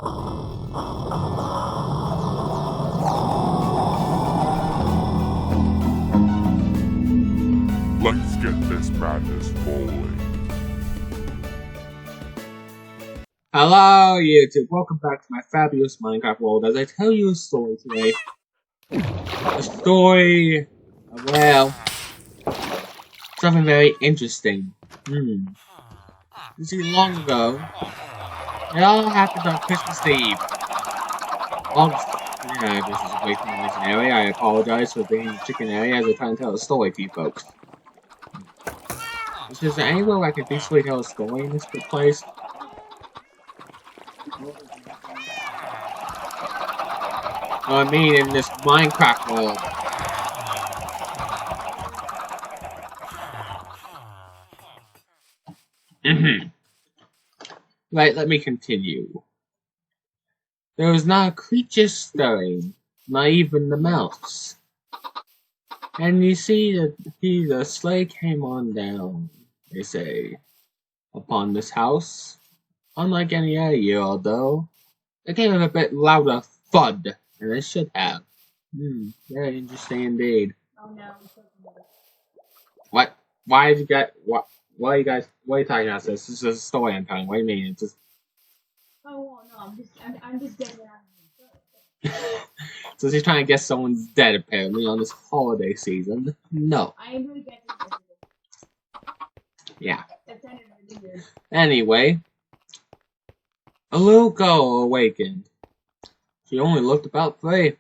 Let's get this madness rolling. Hello YouTube, welcome back to my fabulous Minecraft world as I tell you a story today. A story, well, something very interesting. You see, long ago, it all happened on Christmas Eve. Yeah, this is way too legendary. I apologize for being chickenary as I try and tell a story to you folks. Is there any way I can peacefully tell a story in this place? I mean, in this Minecraft world. Right, let me continue. There was not a creature stirring, not even the mouse. And you see that the sleigh came on down, they say, upon this house. Unlike any other year, although, it came with a bit louder thud than it should have. Very interesting indeed. Oh no. What? Why did you get what? Why are you guys? What are you talking about? This is a story I'm telling. What do you mean? It's just. Oh well, no, I'm just getting it out of me. So he's trying to guess someone's dead apparently on this holiday season. No. I am really getting it. Yeah. That sounded ridiculous. Anyway, a little girl awakened. She only looked about 3.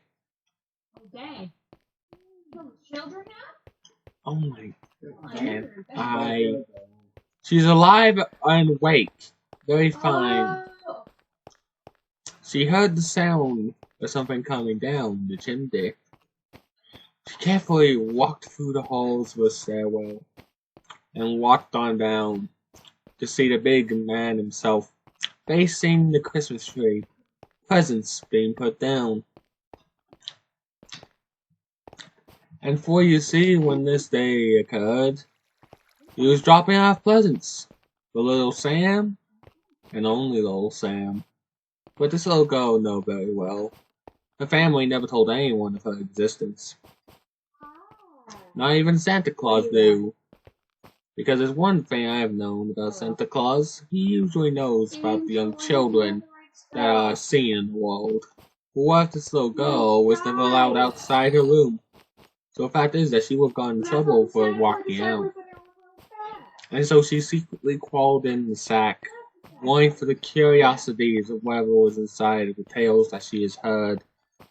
Oh dang. Little children now? Oh my god. She's alive and awake. Very fine. Oh. She heard the sound of something coming down the chimney. She carefully walked through the halls of the stairwell and walked on down to see the big man himself facing the Christmas tree, presents being put down. And for you see, when this day occurred, he was dropping off presents for little Sam, and only little Sam. But this little girl knew very well. Her family never told anyone of her existence. Not even Santa Claus knew. Because there's one thing I have known about Santa Claus. He usually knows about the young children that are seen in the world. But what if this little girl was never allowed outside her room? So the fact is that she would have gotten in trouble for walking out. And so she secretly crawled in the sack, wanting for the curiosities of whatever was inside of the tales that she has heard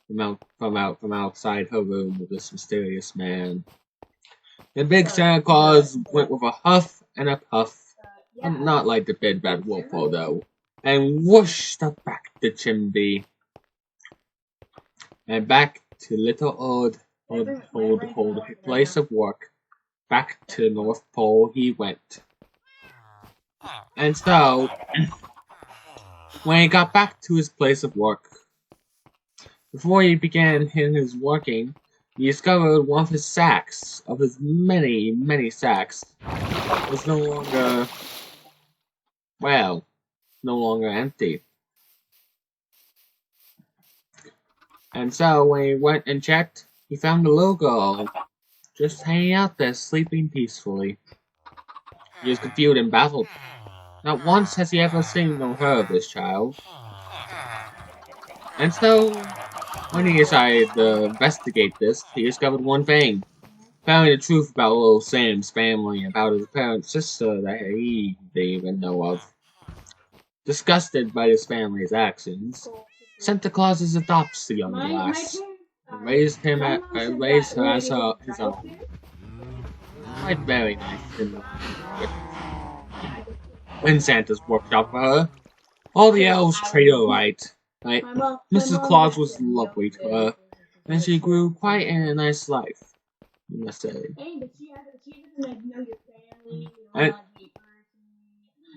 from outside her room with this mysterious man. The big Santa Claus went with a huff and a puff, not like the big bad wolf though, and whooshed up back the chimney, and back to little old place of work. Back to the North Pole he went. And so, when he got back to his place of work, before he began his working, he discovered one of his sacks, of his many, many sacks, was no longer, well, no longer empty. And so, when he went and checked, he found the little girl, just hanging out there, sleeping peacefully. He was confused and baffled. Not once has he ever seen or heard of this child. And so, when he decided to investigate this, he discovered one thing. Found the truth about little Sam's family, about his parent sister that he didn't even know of. Disgusted by his family's actions, Santa Claus adopts the young lass, and raised her as his own. Quite very nice. When Santa's worked out for her, all the elves treat her right. Mrs. Claus was lovely to her, and she grew quite in a nice life, you must say. Hey, but she doesn't know your family, And,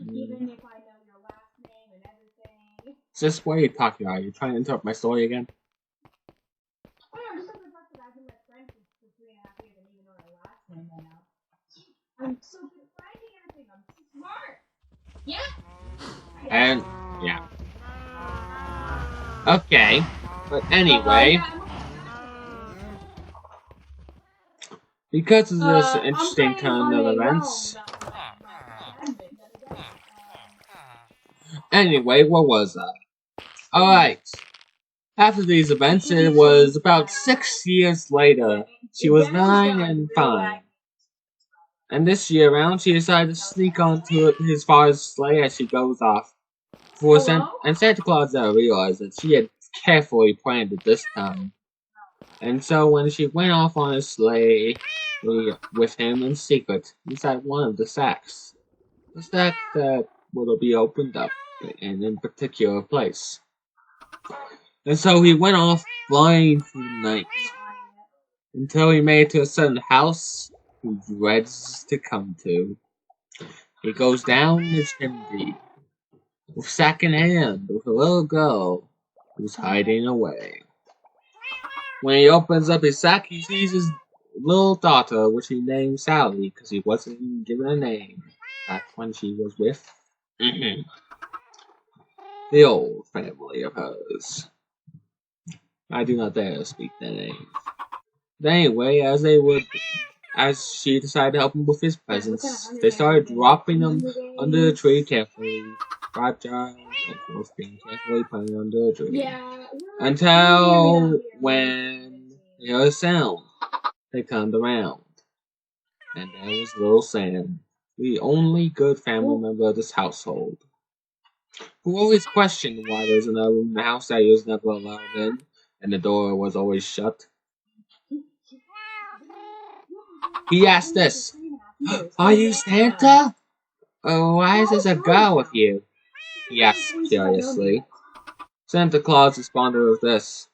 even if I know your last name and everything. Sis, what are you talking about? Are you trying to interrupt my story again? Oh no, just something about that I've been with friends for 3.5 years and even know their last name by now. I'm so good at finding everything. I'm so smart. Yeah. And, yeah. Okay, but anyway, because of this interesting turn of events. Anyway, what was I? Alright. After these events, it was about 6 years later. She was 9 and fine. And this year around, she decided to sneak onto his father's sleigh as she goes off. And Santa Claus never realized that she had carefully planned it this time. And so when she went off on his sleigh with him in secret inside one of the sacks, the sack that will be opened up in a particular place. And so he went off flying through the night until he made it to a certain house he dreads to come to. He goes down the chimney with sack in hand with a little girl who's hiding away. When he opens up his sack, he sees his little daughter, which he named Sally because he wasn't even given a name back when she was with the old family of hers. I do not dare speak their name. But anyway, as she decided to help him with his presents, they started dropping them under the tree carefully. Fragile, of course, being carefully put under the tree. Until when they heard a sound, they turned around. And there was little Sam, the only good family member of this household, who always questioned why there was another room in the house that he was never allowed in, and the door was always shut. He asked this, "Are you Santa? Or why is there a girl with you?" He asked curiously. Santa Claus responded with this.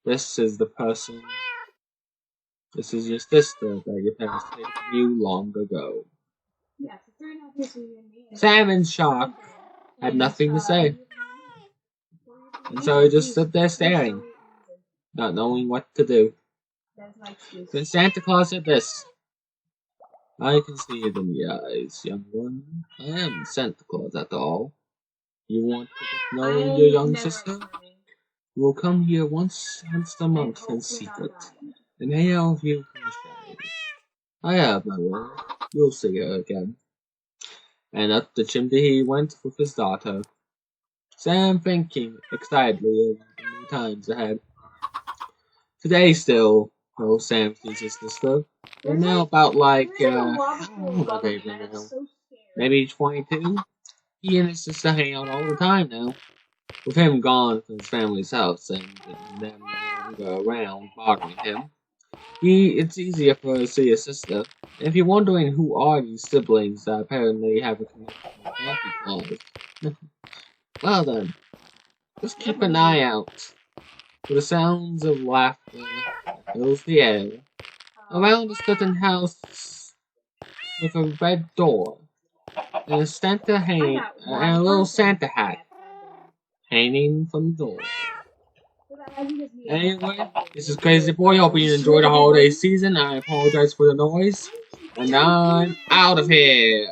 "This is the person. This is your sister that your parents took from you long ago." Sam, in shock, had nothing to say. And so he just stood there staring, not knowing what to do. Then Santa Claus said this. "I can see it in your eyes, young one. I am Santa Claus after all. You want to get to know your young sister? You will come here once a month in secret, and hang out with you from the shadows. I have my word. You'll see her again." And up the chimney he went with his daughter, Sam thinking excitedly of the new times ahead. Today still, Sam sees his sister. They're now about how old are they now? Maybe 22? He and his sister hang out all the time now. With him gone from his family's house and them no longer around bothering him, it's easier for her to see his sister. And if you're wondering who are these siblings that apparently have a connection with Santa Claus, well then, just keep an eye out for the sounds of laughter that fills the air around a certain house with a red door and a little Santa hat hanging from the door. Anyway, this is Crazy Boy. Hope you enjoyed the holiday season. I apologize for the noise. And I'm out of here.